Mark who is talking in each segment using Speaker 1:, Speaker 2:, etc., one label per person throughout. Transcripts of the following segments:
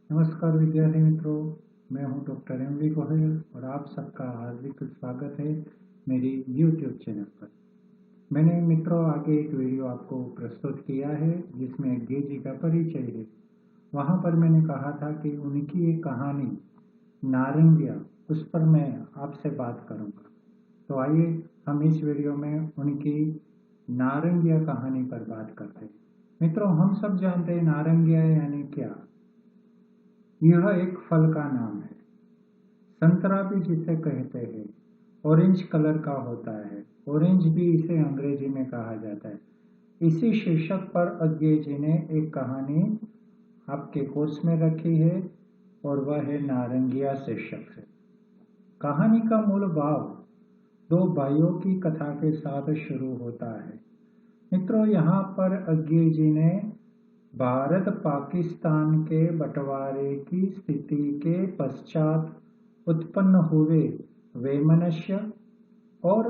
Speaker 1: नमस्कार विद्यार्थी मित्रों, मैं हूं डॉक्टर एम.वी. गोहिल और आप सबका हार्दिक स्वागत है मेरी YouTube चैनल पर। मैंने मित्रों आगे एक वीडियो आपको प्रस्तुत किया है जिसमें अज्ञे जी का परिचय है। वहां पर मैंने कहा था कि उनकी एक कहानी नारंगिया, उस पर मैं आपसे बात करूंगा। तो आइए हम इस वीडियो में उनकी नारंगिया कहानी पर बात करते हैं। मित्रों, हम सब जानते हैं नारंगिया यानी क्या। यह एक फल का नाम है। संतरा भी जिसे कहते हैं, ऑरेंज कलर का होता है। ऑरेंज भी इसे अंग्रेजी में कहा जाता है। इसी शीर्षक पर अज्ञे जी ने एक कहानी आपके कोर्स में रखी है और वह है नारंगिया शीर्षक से। कहानी का मूल भाव दो भाइयों की कथा के साथ शुरू होता है। मित्रों, यहाँ पर अज्ञे जी ने भारत पाकिस्तान के बंटवारे की स्थिति के पश्चात उत्पन्न हुए वैमनस्य और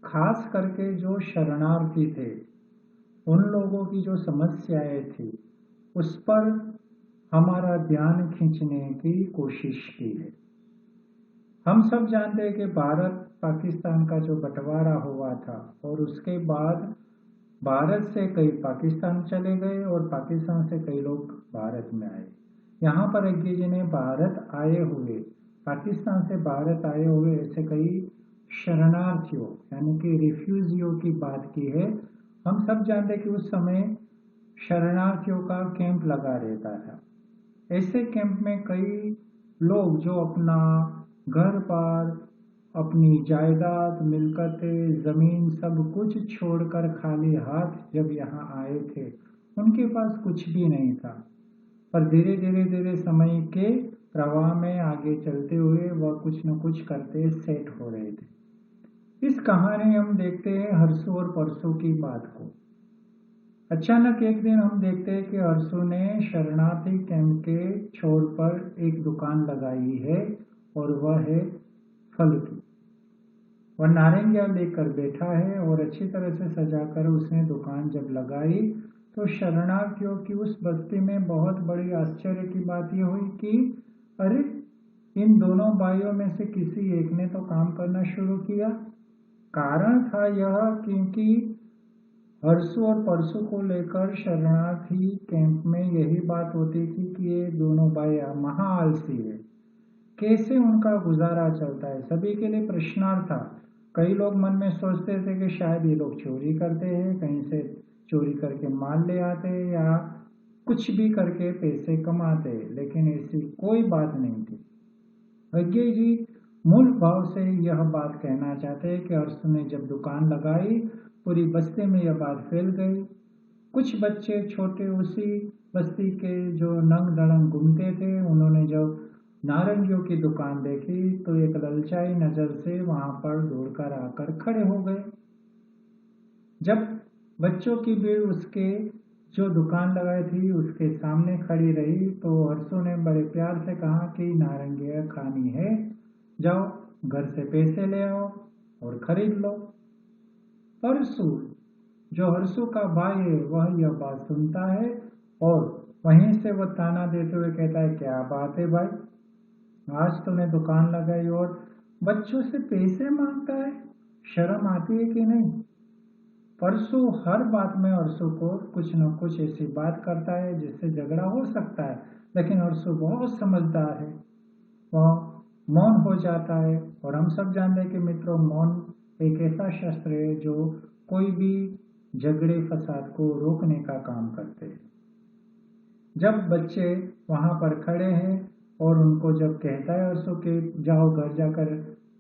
Speaker 1: खास करके जो शरणार्थी थे उन लोगों की जो समस्याएं थी उस पर हमारा ध्यान खींचने की कोशिश की है। हम सब जानते हैं कि भारत पाकिस्तान का जो बंटवारा हुआ था और उसके बाद भारत से कई पाकिस्तान चले गए और पाकिस्तान से कई लोग भारत में आए। यहाँ पर अज्ञे जी ने भारत आए हुए, पाकिस्तान से भारत आए हुए ऐसे कई शरणार्थियों यानी कि रिफ्यूजियों की बात की है। हम सब जानते हैं कि उस समय शरणार्थियों का कैंप लगा रहता था। ऐसे कैंप में कई लोग जो अपना घर बार, अपनी जायदाद, मिलकतें, जमीन सब कुछ छोड़कर खाली हाथ जब यहाँ आए थे, उनके पास कुछ भी नहीं था। पर धीरे धीरे धीरे समय के प्रवाह में आगे चलते हुए वह कुछ न कुछ करते सेट हो रहे थे। इस कहानी हम देखते हैं हरसू और परसू की बात को। अचानक एक दिन हम देखते हैं कि हरसू ने शरणार्थी कैंप के छोर पर एक दुकान लगाई है और वह है फल की। वह नारंगिया लेकर बैठा है और अच्छी तरह से सजाकर उसने दुकान जब लगाई तो शरणार्थियों की उस बस्ती में बहुत बड़ी आश्चर्य की बात यह हुई कि अरे, इन दोनों भाइयों में से किसी एक ने तो काम करना शुरू किया। कारण था यह क्योंकि हरसू और परसू को लेकर शरणार्थी कैंप में यही बात होती थी कि ये दोनों भाई महा आलसी है। कैसे उनका गुजारा चलता है, सभी के लिए प्रश्नार्थ था। कई लोग मन में सोचते थे कि शायद ये लोग चोरी करते हैं, कहीं से चोरी करके माल ले आते हैं या कुछ भी करके पैसे कमाते हैं, लेकिन ऐसी कोई बात नहीं थी। अज्ञे जी मूल भाव से यह बात कहना चाहते हैं कि हर्षु ने जब दुकान लगाई पूरी बस्ती में यह बात फैल गई। कुछ बच्चे छोटे उसी बस्ती के जो नंग धड़ंग घूमते थे, उन्होंने जब नारंगियों की दुकान देखी तो एक ललचाई नजर से वहां पर दौड़कर आकर खड़े हो गए। जब बच्चों की भीड़ उसके जो दुकान लगाई थी उसके सामने खड़ी रही तो हर्षु ने बड़े प्यार से कहा कि नारंगियाँ खानी है, जाओ घर से पैसे ले आओ और खरीद लो। हर्षु, जो हर्षु का भाई है, वह यह बात सुनता है और वहीं से वह ताना देते हुए कहता है, क्या बात है भाई, आज तूने दुकान लगाई और बच्चों से पैसे मांगता है, शर्म आती है कि नहीं। परसू हर बात में हर्षु को कुछ न कुछ ऐसी बात करता है जिससे झगड़ा हो सकता है, लेकिन हर्षु बहुत समझदार है। वह मौन हो जाता है और हम सब जानते हैं कि मित्रों, मौन एक ऐसा शस्त्र है जो कोई भी झगड़े फसाद को रोकने का काम करते हैं। जब बच्चे वहां पर खड़े हैं और उनको जब कहता है हर्षु के जाओ घर जाकर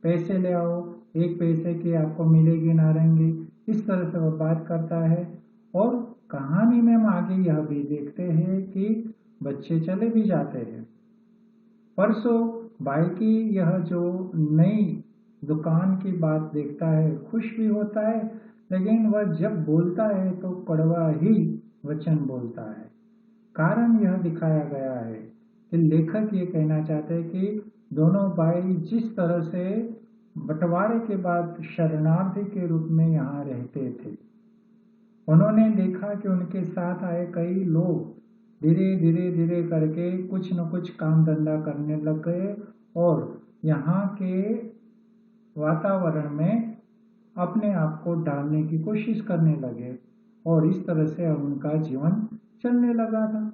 Speaker 1: पैसे ले आओ, एक पैसे की आपको मिलेगी नारंगी, इस तरह से वह बात करता है। और कहानी में हम आगे यह भी देखते हैं कि बच्चे चले भी जाते हैं। परसों भाई की यह जो नई दुकान की बात देखता है, खुश भी होता है, लेकिन वह जब बोलता है तो कड़वा ही वचन बोलता है। कारण यह दिखाया गया है कि लेखक ये कहना चाहते हैं कि दोनों भाई जिस तरह से बंटवारे के बाद शरणार्थी के रूप में यहाँ रहते थे, उन्होंने देखा कि उनके साथ आए कई लोग धीरे धीरे धीरे करके कुछ न कुछ काम धंधा करने लग गए और यहाँ के वातावरण में अपने आप को डालने की कोशिश करने लगे और इस तरह से उनका जीवन चलने लगा था।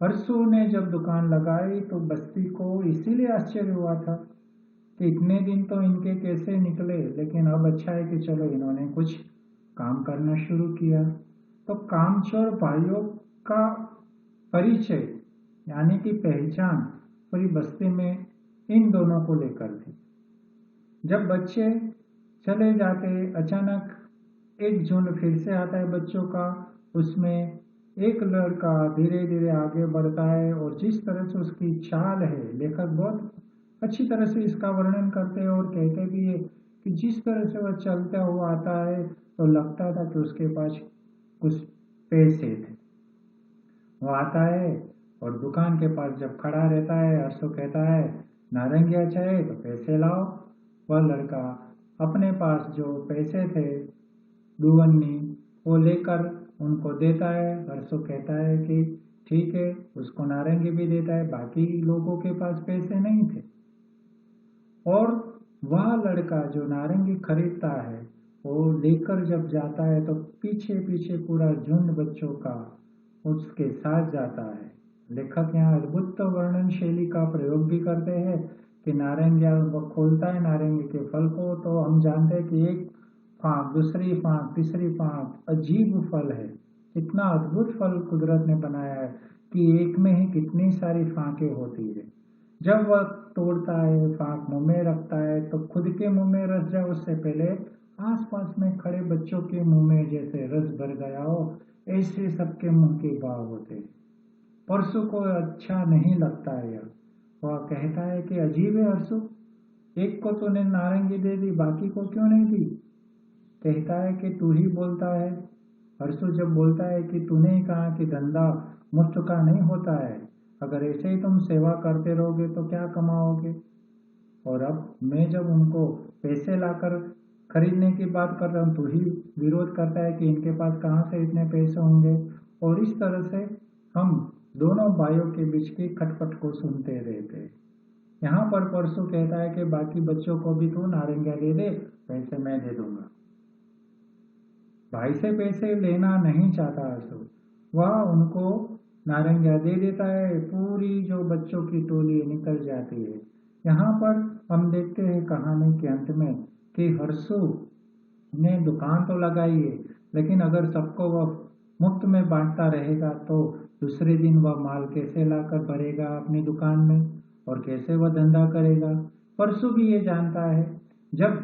Speaker 1: हर्षु ने जब दुकान लगाई तो बस्ती को इसीलिए आश्चर्य हुआ था कि इतने दिन तो इनके कैसे निकले, लेकिन अब अच्छा है कि चलो इन्होंने कुछ काम करना शुरू किया। तो कामचोर भाइयों का परिचय यानी कि पहचान पूरी बस्ती में इन दोनों को लेकर थी। जब बच्चे चले जाते अचानक एक झुंड फिर से आता है बच्चों का, उसमें एक लड़का धीरे धीरे आगे बढ़ता है और जिस तरह से उसकी चाल है, लेखक बहुत अच्छी तरह से इसका वर्णन करते हैं और कहते भी है कि जिस तरह से वह चलता हुआ आता है तो लगता था कि उसके पास कुछ पैसे थे। वो आता है और दुकान के पास जब खड़ा रहता है, हर्षु कहता है नारंगिया चाहिए तो पैसे लाओ। वह लड़का अपने पास जो पैसे थे दुवन्नी वो लेकर उनको देता है। हर्षु कहता है कि ठीक है, उसको नारंगी भी देता है, बाकी लोगों के पास पैसे नहीं थे। और वह लड़का जो नारंगी खरीदता है वो लेकर जब जाता है तो पीछे पीछे पूरा झुंड बच्चों का उसके साथ जाता है। लेखक यहाँ अद्भुत वर्णन शैली का प्रयोग भी करते हैं कि नारंगिया खोलता है नारंगी के फल को तो हम जानते हैं कि एक फांक, दूसरी फांक, तीसरी फांक, अजीब फल है। इतना अद्भुत फल कुदरत ने बनाया है कि एक में ही कितनी सारी फांकें होती है। जब वह तोड़ता है, फांक मुंह में रखता है तो खुद के मुंह में रस जाए उससे पहले आसपास में खड़े बच्चों के मुंह में जैसे रस भर गया हो, ऐसे सबके मुंह के भाव होते हैं। परसों को अच्छा नहीं लगता है यह। वह कहता है कि अजीब है हर्षु, एक को तूने नारंगी दे दी, बाकी को क्यों नहीं दी? कहता है कि तू ही बोलता है। हर्षु जब बोलता है कि तूने ही कहा कि धंधा मुफ्त का नहीं होता है, अगर ऐसे ही तुम सेवा करते रहोगे तो क्या कमाओगे? और अब मैं जब उनको पैसे लाकर खरीदने की बात कर रहा हूँ, तू ही विरोध करता है कि इनके पास कहाँ से इतने पैसे होंगे। और इस तरह से हम दोनों भाइयों के बीच की खटपट को सुनते रहते हैं। यहाँ पर परसों कहता है कि बाकी बच्चों को भी तू नारंगिया दे दे, पैसे मैं दे दूंगा। भाई से पैसे लेना नहीं चाहता हर्षु, वह उनको नारंगिया दे देता है। पूरी जो बच्चों की टोली निकल जाती है। यहाँ पर हम देखते हैं कहानी के अंत में कि हर्षु ने दुकान तो लगाई है, लेकिन अगर सबको वह मुफ्त में बांटता रहेगा तो दूसरे दिन वह माल कैसे लाकर भरेगा अपनी दुकान में और कैसे वह धंधा करेगा? परसु भी ये जानता है। जब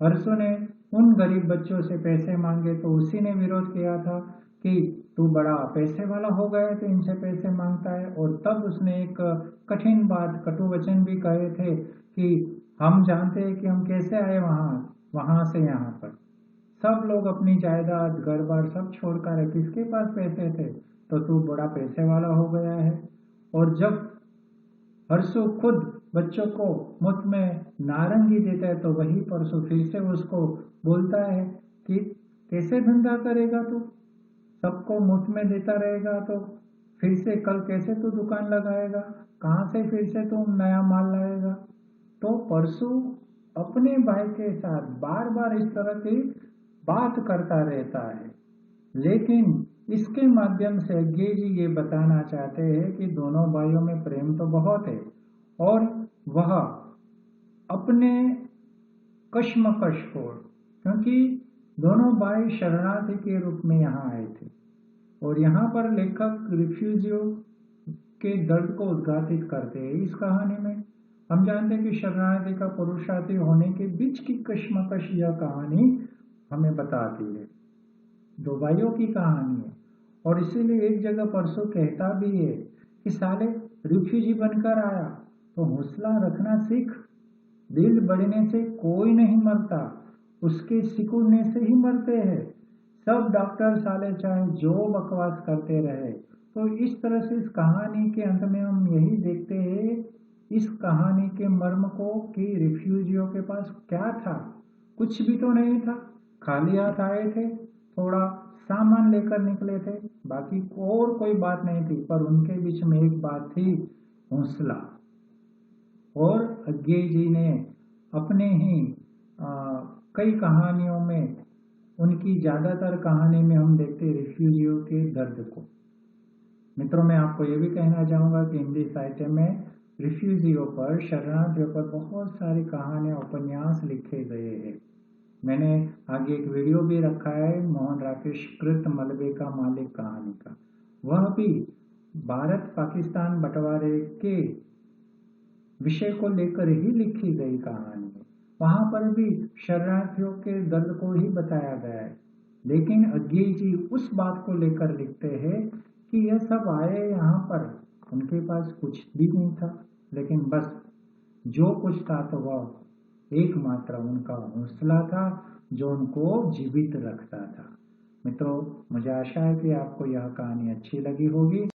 Speaker 1: हर्षु ने उन गरीब बच्चों से पैसे मांगे तो उसी ने विरोध किया था कि तू बड़ा पैसे वाला हो गया तो इनसे पैसे मांगता है। और तब उसने एक कठिन बात, कटु वचन भी कहे थे कि हम जानते हैं कि हम कैसे आए वहां से यहाँ पर। सब लोग अपनी जायदाद, घर बार सब छोड़कर किसके पास पैसे थे, तो तू बड़ा पैसे वाला हो गया है। और जब हर्षु खुद बच्चों को मुफ्त में नारंगी देता है तो वही परसों फिर से उसको बोलता है कि कैसे धंधा करेगा तू, सबको मुफ्त में देता रहेगा तो फिर से कल कैसे तू दुकान लगाएगा, कहाँ से फिर से तू नया माल लाएगा? तो परसु अपने भाई के साथ बार बार इस तरह की बात करता रहता है। लेकिन इसके माध्यम से अज्ञे जी ये बताना चाहते हैं कि दोनों भाइयों में प्रेम तो बहुत है और वह अपने कश्मकश को, क्योंकि दोनों भाई शरणार्थी के रूप में यहाँ आए थे और यहाँ पर लेखक रिफ्यूजियों के दर्द को उद्घाटित करते हैं। इस कहानी में हम जानते हैं कि शरणार्थी का पुरुषार्थी होने के बीच की कश्मकश यह कहानी हमें बताती है। दो भाइयों की कहानी है और इसीलिए एक जगह परसों कहता भी है कि साले रिफ्यूजी बनकर आया तो हौसला रखना सीख, दिल बढ़ने से कोई नहीं मरता, उसके सिकुड़ने से ही मरते हैं। सब डॉक्टर साले चाहे जो बकवास करते रहे। तो इस तरह से इस कहानी के अंत में हम यही देखते हैं इस कहानी के मर्म को कि रिफ्यूजियों के पास क्या था, कुछ भी तो नहीं था, खाली हाथ आए थे, थोड़ा सामान लेकर निकले थे, बाकी और कोई बात नहीं थी, पर उनके बीच में एक बात थी, हौसला। और अज्ञेय जी ने अपने ही कई कहानियों में, उनकी ज्यादातर कहानी में हम देखते हैं रिफ्यूजियों के दर्द को। मित्रों, मैं आपको ये भी कहना चाहूंगा कि हिंदी साहित्य में रिफ्यूजियों पर, शरणार्थियों पर बहुत सारी कहानियां, उपन्यास लिखे गए हैं। मैंने आगे एक वीडियो भी रखा है मोहन राकेश कृत मलबे का मालिक कहानी का। वह भी भारत पाकिस्तान बंटवारे के विषय को लेकर ही लिखी गई कहानी है। वहां पर भी शरणार्थियों के दर्द को ही बताया गया है, लेकिन अज्ञेय जी उस बात को लेकर लिखते हैं कि यह सब आए यहाँ पर, उनके पास कुछ भी नहीं था, लेकिन बस जो कुछ था तो वह एकमात्र उनका हौसला था, जो उनको जीवित रखता था। मित्रों, मुझे आशा है कि आपको यह कहानी अच्छी लगी होगी।